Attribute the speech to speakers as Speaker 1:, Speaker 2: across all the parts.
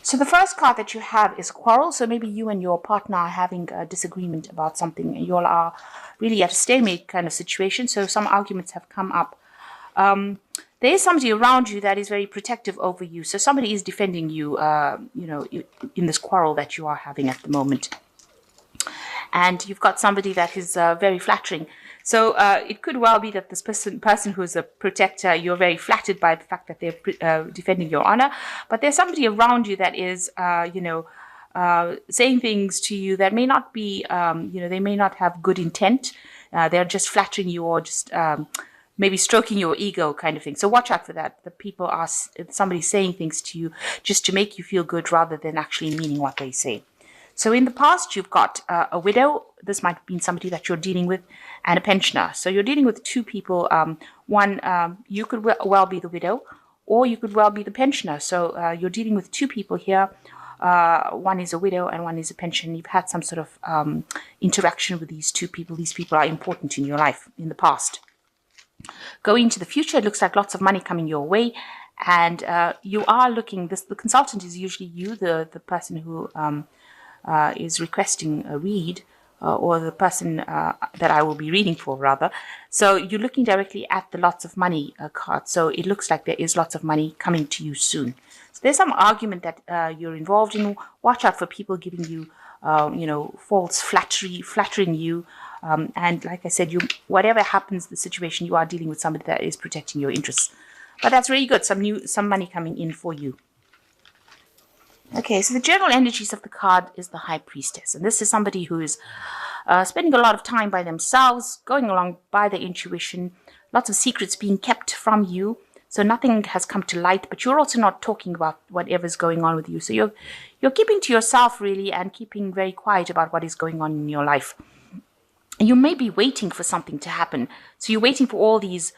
Speaker 1: So the first card that you have is quarrel. So maybe you and your partner are having a disagreement about something, and you all are really at a stalemate kind of situation. So some arguments have come up. There is somebody around you that is very protective over you. So somebody is defending you, in this quarrel that you are having at the moment. And you've got somebody that is very flattering. So it could well be that this person who's a protector, you're very flattered by the fact that they're defending your honor. But there's somebody around you that is, saying things to you that may not be, they may not have good intent. They're just flattering you, or just maybe stroking your ego kind of thing. So watch out for that. The people are somebody saying things to you just to make you feel good rather than actually meaning what they say. So in the past, you've got a widow. This might have been somebody that you're dealing with, and a pensioner. So you're dealing with two people. One, you could well be the widow, or you could well be the pensioner. So you're dealing with two people here. One is a widow and one is a pensioner. You've had some sort of interaction with these two people. These people are important in your life in the past. Going into the future, it looks like lots of money coming your way. And you are looking, the consultant is usually you, the person who is requesting a read, or the person that I will be reading for, rather. So you're looking directly at the lots of money card. So it looks like there is lots of money coming to you soon. So there's some argument that you're involved in. Watch out for people giving you, false flattering you. And like I said, whatever happens, the situation, you are dealing with somebody that is protecting your interests. But that's really good. Some money coming in for you. Okay, so the general energies of the card is the High Priestess. And this is somebody who is spending a lot of time by themselves, going along by their intuition, lots of secrets being kept from you. So nothing has come to light, but you're also not talking about whatever's going on with you. So you're keeping to yourself, really, and keeping very quiet about what is going on in your life. And you may be waiting for something to happen. So you're waiting for all these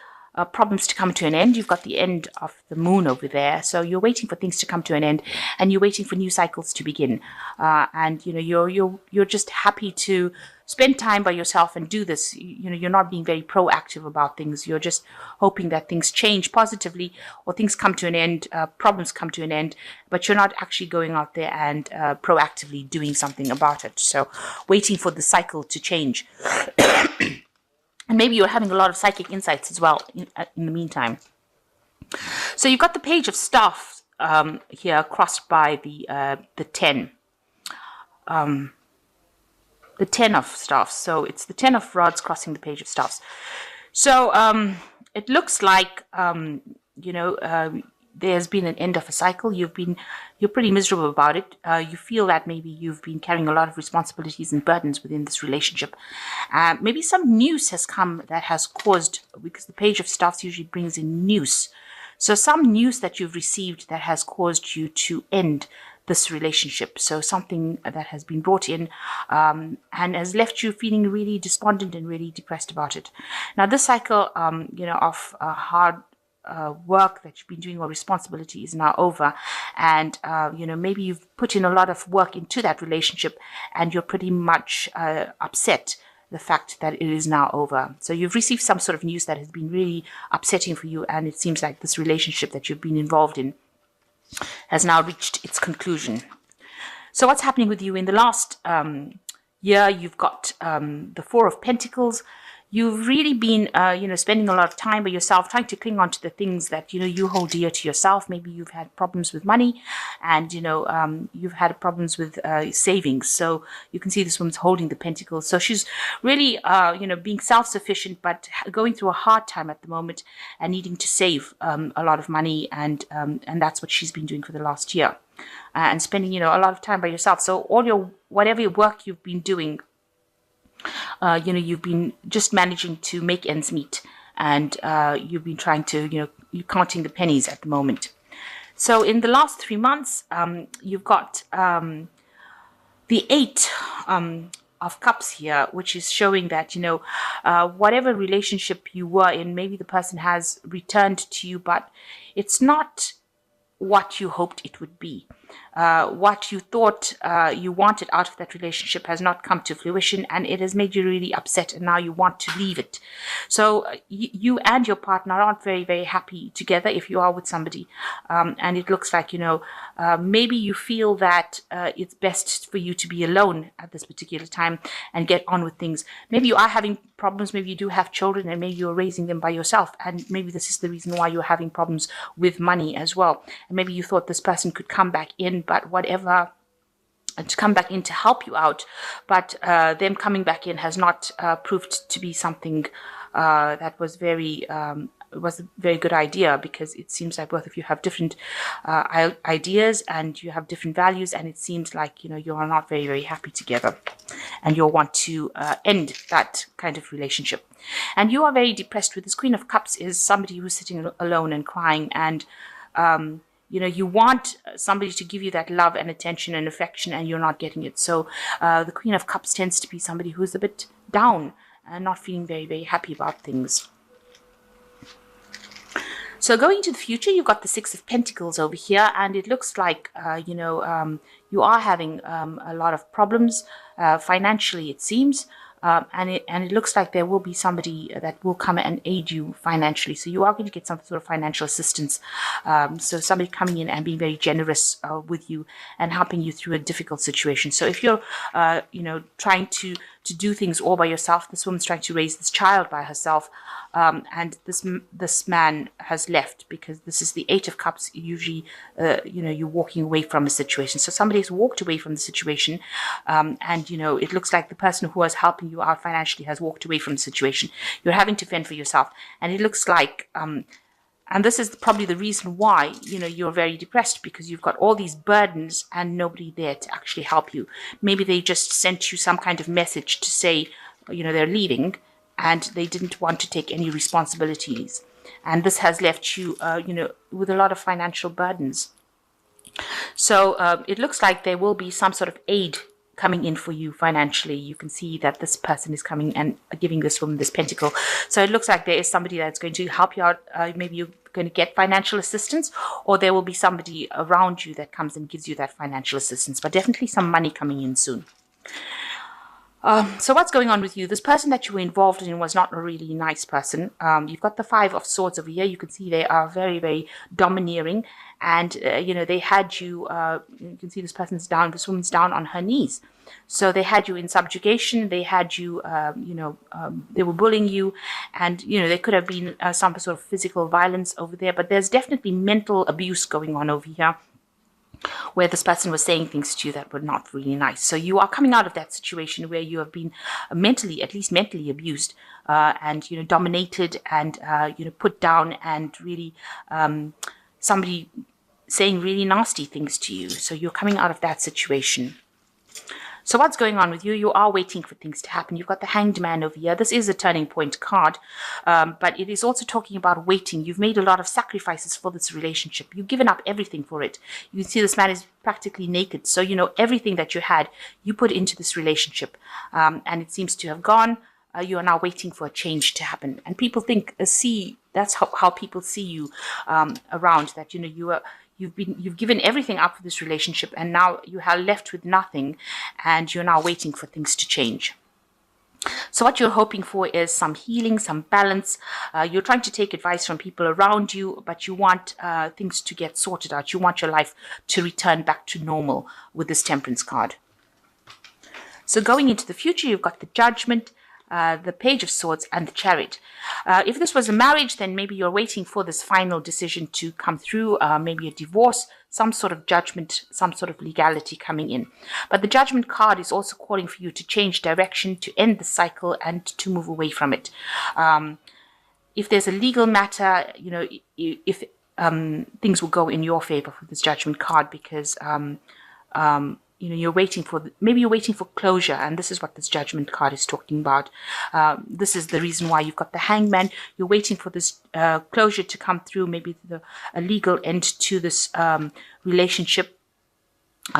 Speaker 1: problems to come to an end. You've got the end of the moon over there, so you're waiting for things to come to an end, and you're waiting for new cycles to begin. And you're just happy to spend time by yourself and do this. You're not being very proactive about things. You're just hoping that things change positively, or things come to an end, problems come to an end, but you're not actually going out there and proactively doing something about it. So waiting for the cycle to change. And maybe you're having a lot of psychic insights as well in the meantime. So you've got the Page of Staff here crossed by the 10. The 10 of Staffs. So it's the 10 of Rods crossing the Page of Staffs. So it looks like, there's been an end of a cycle. You're pretty miserable about it. You feel that maybe you've been carrying a lot of responsibilities and burdens within this relationship. Maybe some news has come that has caused, because the Page of Staffs usually brings in news. So some news that you've received that has caused you to end this relationship. So something that has been brought in and has left you feeling really despondent and really depressed about it. Now this cycle, of hard work that you've been doing, or responsibility, is now over, and maybe you've put in a lot of work into that relationship, and you're pretty much upset the fact that it is now over. So you've received some sort of news that has been really upsetting for you, and it seems like this relationship that you've been involved in has now reached its conclusion. So what's happening with you in the last year? You've got the Four of Pentacles. You've really been, spending a lot of time by yourself, trying to cling on to the things that, you hold dear to yourself. Maybe you've had problems with money, and, you've had problems with savings. So you can see this woman's holding the pentacles. So she's really, being self-sufficient, but going through a hard time at the moment and needing to save a lot of money. And that's what she's been doing for the last year, and spending, a lot of time by yourself. So whatever work you've been doing, you've been just managing to make ends meet, and you've been trying to, you're counting the pennies at the moment. So in the last 3 months, you've got the 8 of Cups here, which is showing that, whatever relationship you were in, maybe the person has returned to you, but it's not what you hoped it would be. What you thought you wanted out of that relationship has not come to fruition, and it has made you really upset, and now you want to leave it. So you and your partner aren't very, very happy together if you are with somebody. And it looks like, maybe you feel that it's best for you to be alone at this particular time and get on with things. Maybe you are having problems, maybe you do have children, and maybe you're raising them by yourself, and maybe this is the reason why you're having problems with money as well. And maybe you thought this person could come back in, but whatever, to come back in to help you out, but them coming back in has not proved to be something that was was a very good idea, because it seems like both of you have different ideas and you have different values, and it seems like you are not very, very happy together, and you'll want to end that kind of relationship. And you are very depressed. With this Queen of Cups is somebody who's sitting alone and crying, and you want somebody to give you that love and attention and affection, and you're not getting it. So the Queen of Cups tends to be somebody who's a bit down and not feeling very, very happy about things. So going into the future, you've got the Six of Pentacles over here, and it looks like, you are having a lot of problems financially, it seems. And it looks like there will be somebody that will come and aid you financially. So you are going to get some sort of financial assistance. So somebody coming in and being very generous with you and helping you through a difficult situation. So if you're, trying to do things all by yourself, this woman's trying to raise this child by herself, and this man has left, because this is the Eight of Cups. Usually, you're walking away from a situation. So somebody has walked away from the situation, and it looks like the person who was helping you out financially has walked away from the situation. You're having to fend for yourself, and it looks like, and this is probably the reason why you're very depressed, because you've got all these burdens and nobody there to actually help you. Maybe they just sent you some kind of message to say, they're leaving, and they didn't want to take any responsibilities. And this has left you, with a lot of financial burdens. So it looks like there will be some sort of aid coming in for you financially. You can see that this person is coming and giving this woman this pentacle. So it looks like there is somebody that's going to help you out. Maybe you're going to get financial assistance, or there will be somebody around you that comes and gives you that financial assistance, but definitely some money coming in soon. So what's going on with you? This person that you were involved in was not a really nice person. You've got the Five of Swords over here. You can see they are very, very domineering. And, they had you, you can see this woman's down on her knees. So they had you in subjugation. They had you, they were bullying you. And, there could have been some sort of physical violence over there. But there's definitely mental abuse going on over here, where this person was saying things to you that were not really nice. So you are coming out of that situation where you have been at least mentally abused, and, dominated and, put down, and really somebody saying really nasty things to you. So you're coming out of that situation. So what's going on with you? You are waiting for things to happen. You've got the Hanged Man over here. This is a turning point card, but it is also talking about waiting. You've made a lot of sacrifices for this relationship. You've given up everything for it. You can see this man is practically naked. So, everything that you had, you put into this relationship, and it seems to have gone. You are now waiting for a change to happen. And people that's how people see you around, that, you've given everything up for this relationship, and now you are left with nothing, and you're now waiting for things to change. So what you're hoping for is some healing, some balance. You're trying to take advice from people around you, but you want things to get sorted out. You want your life to return back to normal with this Temperance card. So going into the future, you've got the Judgment, the Page of Swords, and the Chariot. If this was a marriage, then maybe you're waiting for this final decision to come through, maybe a divorce, some sort of judgment, some sort of legality coming in. But the Judgment card is also calling for you to change direction, to end the cycle, and to move away from it. If there's a legal matter, if things will go in your favor for this Judgment card, because you're waiting for closure, and this is what this Judgment card is talking about. This is the reason why you've got the Hangman. You're waiting for this closure to come through, maybe a legal end to this relationship,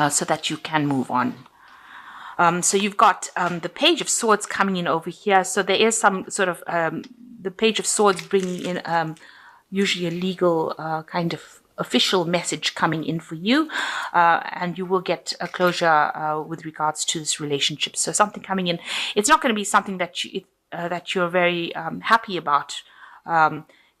Speaker 1: so that you can move on. So you've got the Page of Swords coming in over here. So there is some sort of the Page of Swords bringing in usually a legal kind of official message coming in for you, and you will get a closure with regards to this relationship. So something coming in. It's not going to be something that you're very happy about.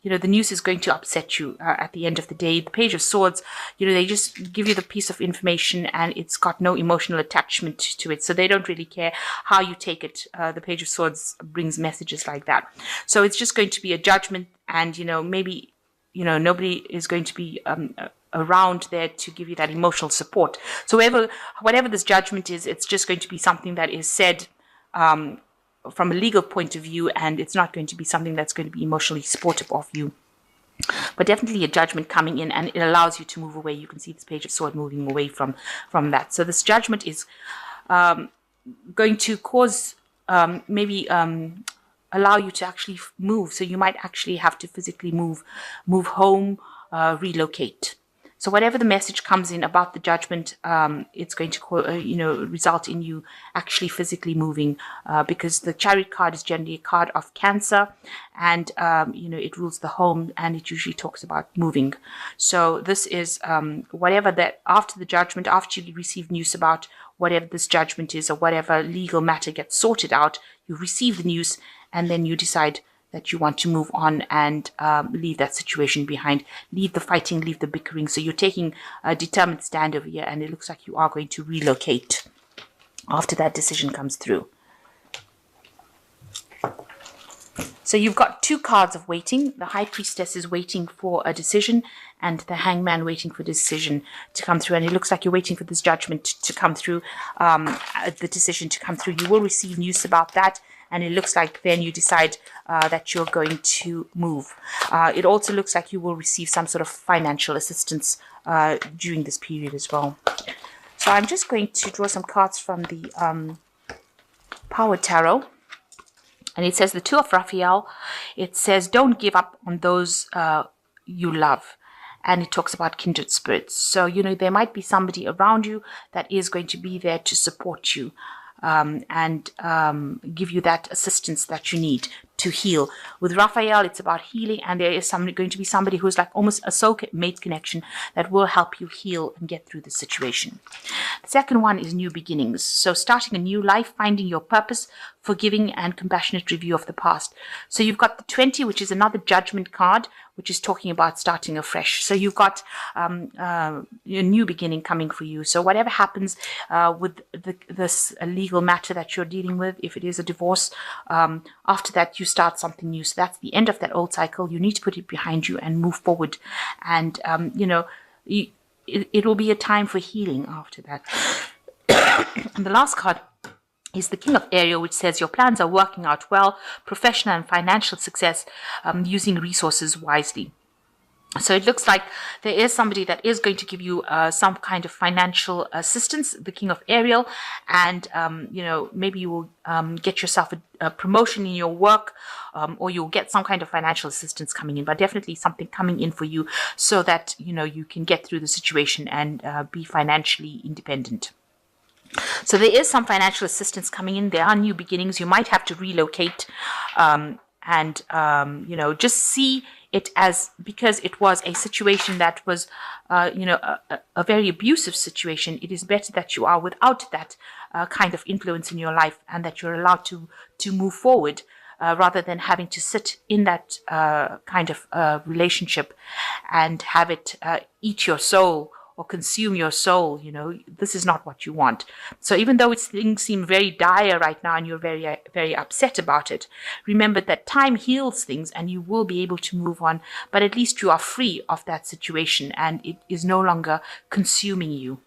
Speaker 1: The news is going to upset you at the end of the day. The Page of Swords, they just give you the piece of information and it's got no emotional attachment to it. So they don't really care how you take it. The Page of Swords brings messages like that. So it's just going to be a judgment, and, maybe, nobody is going to be around there to give you that emotional support. So whatever this judgment is, it's just going to be something that is said from a legal point of view, and it's not going to be something that's going to be emotionally supportive of you. But definitely a judgment coming in, and it allows you to move away. You can see this Page of Swords moving away from that. So this judgment is going to cause maybe allow you to actually move. So you might actually have to physically move home, relocate. So whatever the message comes in about the judgment, it's going to result in you actually physically moving, because the Chariot card is generally a card of Cancer, and it rules the home, and it usually talks about moving. So this is whatever that after the judgment, after you receive news about whatever this judgment is or whatever legal matter gets sorted out, you receive the news, and then you decide that you want to move on and leave that situation behind, leave the fighting, leave the bickering. So you're taking a determined stand over here, and it looks like you are going to relocate after that decision comes through. So you've got two cards of waiting. The High Priestess is waiting for a decision, and the Hangman waiting for a decision to come through. And it looks like you're waiting for this judgment to come through, the decision to come through. You will receive news about that, and it looks like then you decide that you're going to move. It also looks like you will receive some sort of financial assistance during this period as well. So I'm just going to draw some cards from the Power Tarot. And it says the Two of Raphael. It says, don't give up on those you love. And it talks about kindred spirits. So, there might be somebody around you that is going to be there to support you and give you that assistance that you need to heal. With Raphael, it's about healing, and there is going to be somebody who's like almost a soulmate connection that will help you heal and get through the situation. The second one is new beginnings. So starting a new life, finding your purpose, forgiving and compassionate review of the past. So you've got the 20, which is another judgment card, which is talking about starting afresh. So you've got a new beginning coming for you. So whatever happens with this legal matter that you're dealing with, if it is a divorce, after that you start something new. So that's the end of that old cycle. You need to put it behind you and move forward. And, it will be a time for healing after that. And the last card is the King of Ariel, which says your plans are working out well, professional and financial success, using resources wisely. So it looks like there is somebody that is going to give you some kind of financial assistance, the King of Ariel, and maybe you will get yourself a promotion in your work, or you'll get some kind of financial assistance coming in, but definitely something coming in for you so that you can get through the situation and be financially independent. So there is some financial assistance coming in. There are new beginnings. You might have to relocate, and just see it as, because it was a situation that was, a very abusive situation. It is better that you are without that kind of influence in your life, and that you're allowed to move forward, rather than having to sit in that kind of relationship and have it eat your soul or consume your soul. This is not what you want. So even though things seem very dire right now and you're very, very upset about it, remember that time heals things and you will be able to move on, but at least you are free of that situation and it is no longer consuming you.